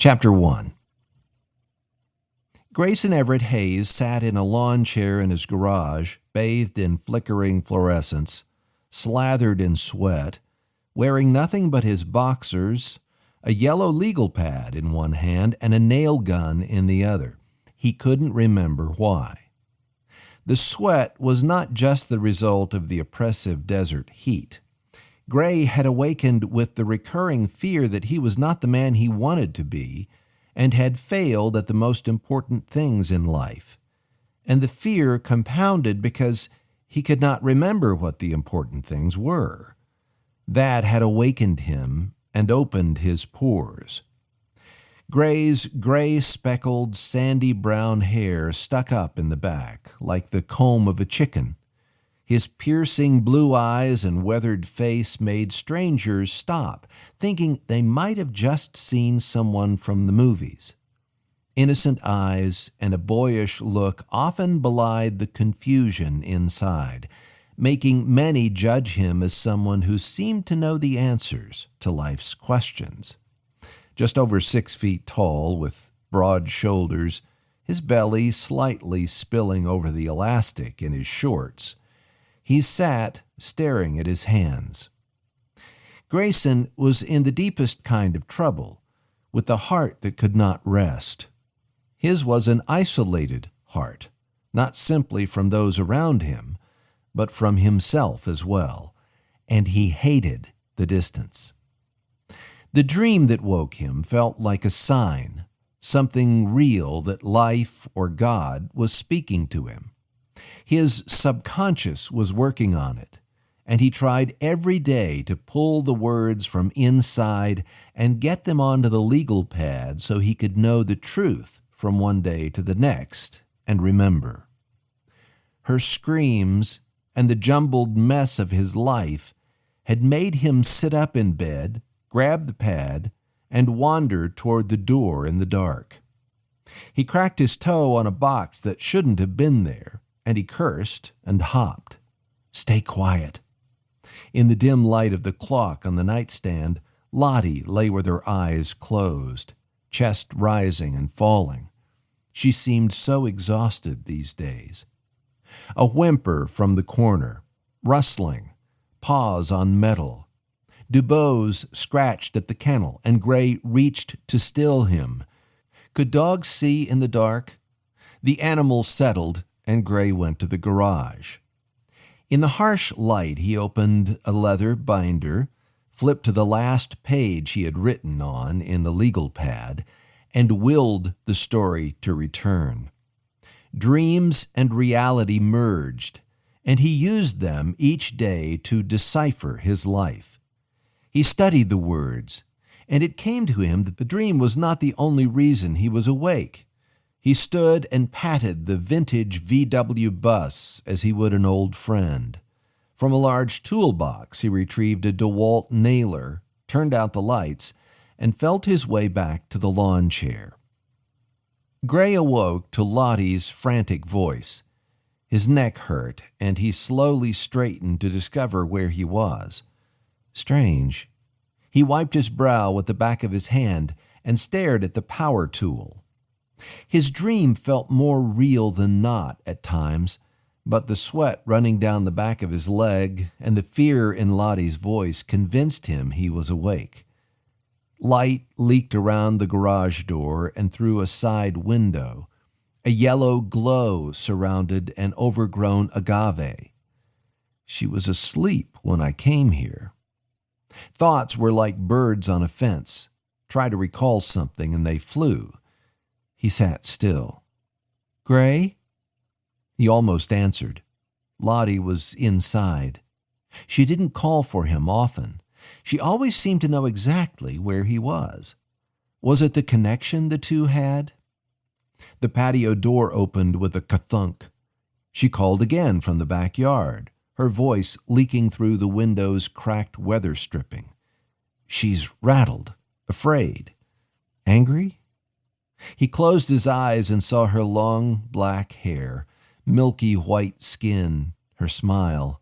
Chapter 1. Grayson Everett Hayes sat in a lawn chair in his garage, bathed in flickering fluorescence, slathered in sweat, wearing nothing but his boxers, a yellow legal pad in one hand and a nail gun in the other. He couldn't remember why. The sweat was not just the result of the oppressive desert heat. Gray had awakened with the recurring fear that he was not the man he wanted to be and had failed at the most important things in life. And the fear compounded because he could not remember what the important things were. That had awakened him and opened his pores. Gray's gray-speckled, sandy brown hair stuck up in the back like the comb of a chicken. His piercing blue eyes and weathered face made strangers stop, thinking they might have just seen someone from the movies. Innocent eyes and a boyish look often belied the confusion inside, making many judge him as someone who seemed to know the answers to life's questions. Just over 6 feet tall, with broad shoulders, his belly slightly spilling over the elastic in his shorts, he sat staring at his hands. Grayson was in the deepest kind of trouble, with a heart that could not rest. His was an isolated heart, not simply from those around him, but from himself as well, and he hated the distance. The dream that woke him felt like a sign, something real that life or God was speaking to him. His subconscious was working on it, and he tried every day to pull the words from inside and get them onto the legal pad so he could know the truth from one day to the next and remember. Her screams and the jumbled mess of his life had made him sit up in bed, grab the pad, and wander toward the door in the dark. He cracked his toe on a box that shouldn't have been there, and he cursed and hopped. Stay quiet. In the dim light of the clock on the nightstand, Lottie lay with her eyes closed, chest rising and falling. She seemed so exhausted these days. A whimper from the corner, rustling, paws on metal. Dubose scratched at the kennel, and Gray reached to still him. Could dogs see in the dark? The animal settled, and Gray went to the garage. In the harsh light, he opened a leather binder, flipped to the last page he had written on in the legal pad, and willed the story to return. Dreams and reality merged, and he used them each day to decipher his life. He studied the words, and it came to him that the dream was not the only reason he was awake. He stood and patted the vintage VW bus as he would an old friend. From a large toolbox, he retrieved a DeWalt nailer, turned out the lights, and felt his way back to the lawn chair. Gray awoke to Lottie's frantic voice. His neck hurt, and he slowly straightened to discover where he was. Strange. He wiped his brow with the back of his hand and stared at the power tool. His dream felt more real than not at times, but the sweat running down the back of his leg and the fear in Lottie's voice convinced him he was awake. Light leaked around the garage door and through a side window. A yellow glow surrounded an overgrown agave. She was asleep when I came here. Thoughts were like birds on a fence. Try to recall something and they flew. He sat still. Gray? He almost answered. Lottie was inside. She didn't call for him often. She always seemed to know exactly where he was. Was it the connection the two had? The patio door opened with a ka-thunk. She called again from the backyard, her voice leaking through the window's cracked weather stripping. She's rattled, afraid, angry? He closed his eyes and saw her long black hair, milky white skin, her smile.